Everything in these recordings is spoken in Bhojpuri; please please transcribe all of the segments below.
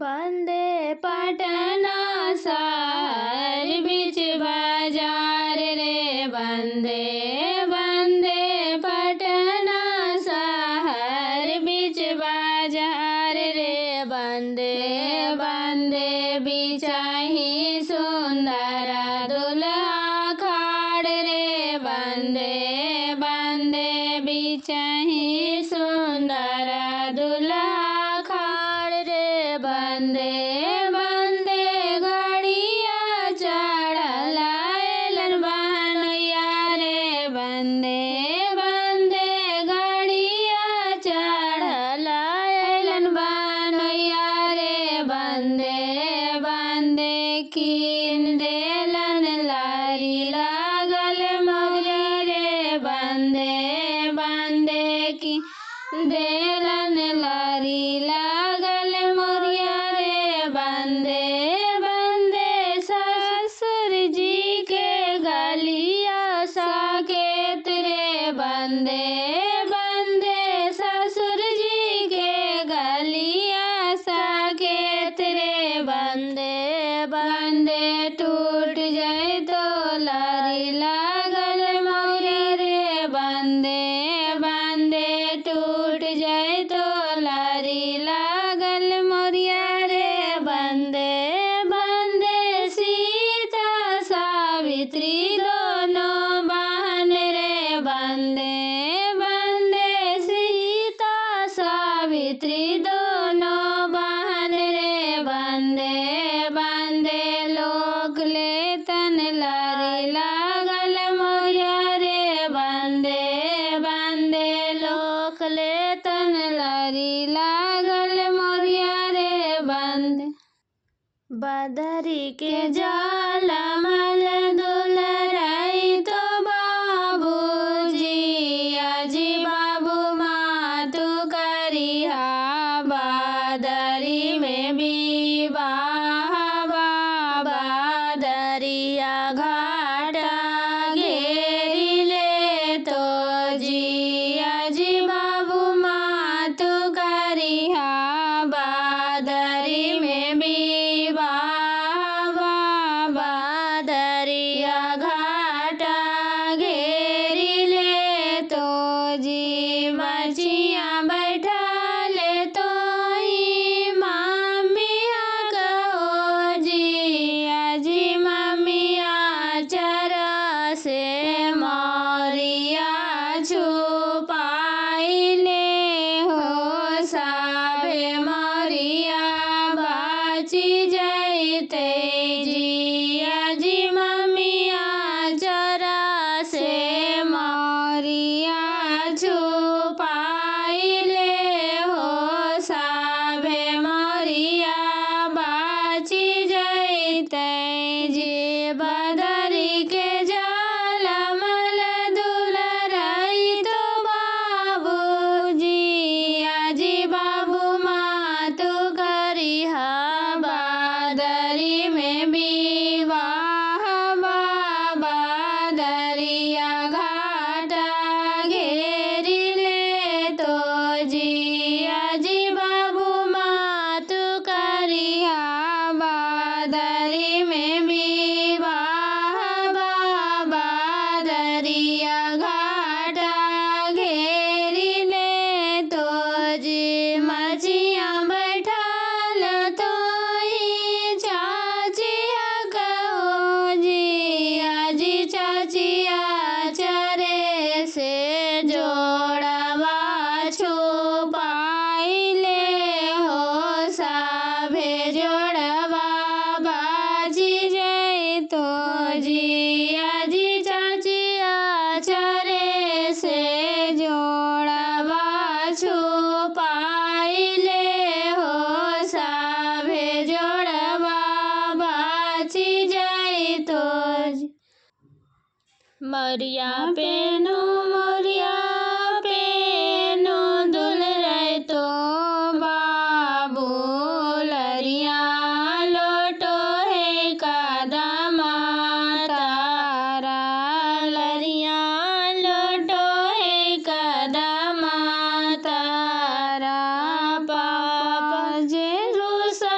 बंदे पटना शहर बीच बाजार रे बंदे बंदे पटना शहर बीच बाजार रे बंदे बंदे बिचाही सुंदर दुल्हा खाड़ रे बंदे बंदे बिचाही सुंदर दुल्हा खाड़ रे बंदे बंदे घड़िया चढ़ल अइलन बहनोइया रे बंदे बंदे घड़िया चढ़ल अइलन बहनोइया रे बंदे बंदे कीन देलन लारी लागल मोगरी रे बंदे बंदे कीन देलन लारी लागल मोरिया रे बंदे बंदे ससुर जी के गलिया साकेत रे बंदे बंदे ससुर जी के गलिया साकेत रे बंदे बंदे टूट जाए तो लारी लागल मोरिया रे बंदे बंदे टूट जाए तो लारी लागल मोरिया रे बंदे बंदे सीता सावित्री दोनों बहन रे बंदे बंदे सीता सावित्री दोनों बहन रे बंदे बंदे लोक ले तन लारी लागल मोरिया रे बंदे बंदे लोक ले तन लारी लागल मोरिया रे बंदे बदरी के जाल मल दुलराई तो बाबूजी अजी बाबू माँ तू करिहा बादरी में विवाह बादरिया घाटा घेरी ले तो जी अजी बाबू माँ तू करिहा बादरी में विवाह बादरिया घाटा घेरी ले तो जी मछिया बैठा ले तो ही मामिया कहो जी अजी मामिया चरा से मोरिया छुपाई ले हो साबे मोरिया बाची जाते जी अजी मामिया चरा से मोरिया छुपाई ले हो साबे मोरिया बाची जाते जी बदरी के जाल मल दुलराई तो बाबूजी अजी बाबू माँ तू करिहा बादरी में विवाह बादरिया घाटा घेरी ले तो जी अजी बाबू माँ तू करिहा बादरी में विवाह बादरिया घाटा घेरी ले तो जी मछिया बैठाल तो ही चाचिया कहो जी अजी चाचिया चरे से जोड़वा छुपाई ले हो साभे जोड़वा बाजी जाए तो जी अजी चाचिया चरे से जोड़वा छुपाई ले हो साभे जोड़वा बाची जाए तो मरिया पेनो मोरिया पेनो दुलराय तो बाबू लरिया लोटो है कदमा तारा लरिया लोटो है कदमा तारा पापा जे रूसा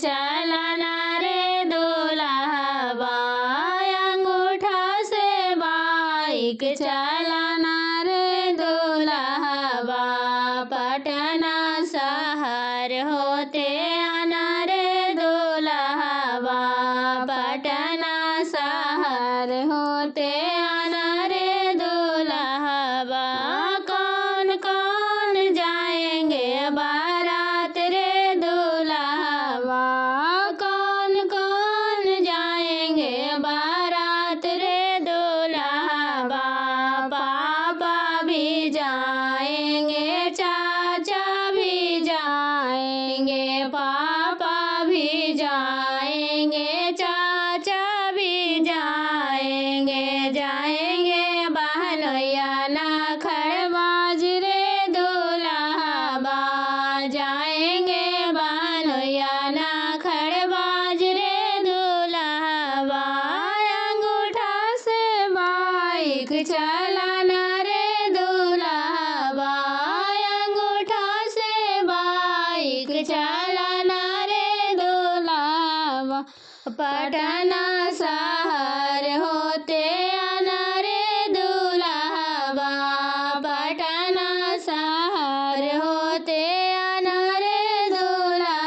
चलाना रे दूल्हा अंगूठा से बाइक चलाना रे दूल्हा पटना शहर होते आना रे दूल्हा पटना शहर होते आना रे दूल्हा कौन कौन जाएंगे बारात रे दूल्हा कौन कौन जाएंगे बारात रे दूल्हा पापा भी जाएंगे चाचा भी जाएंगे पापा भी जाएंगे चाचा भी जाएंगे जाएंगे बहनोइया ना खड़बाज रे दूल्हा जाएंगे बहनोइया ना खड़बाज रे दूल्हा अंगूठा से बाइक चलाना रे दूल्हा अंगूठा से बाइक चलाना रे दूल्हा पटना शहर होते आना रे दूल्हा पटना शहर होते आना रे दूल्हा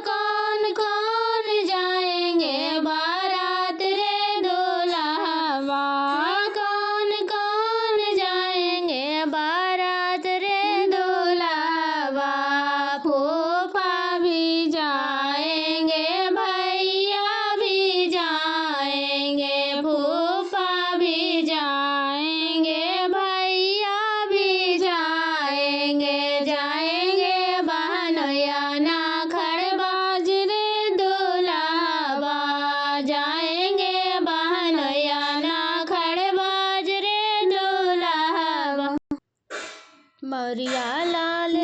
कौन कौन जाएंगे बारात रे दूल्हा कौन कौन जाएंगे बारात रे दूल्हा फूफा भी जाएंगे भैया भी जाएंगे फूफा भी जाएंगे भैया भी जाएंगे जाएंगे बहनोइया ना खड़बाज रे दूल्हा जाएंगे बहनोइया ना खड़बाज रे दूल्हा मौरिया लाल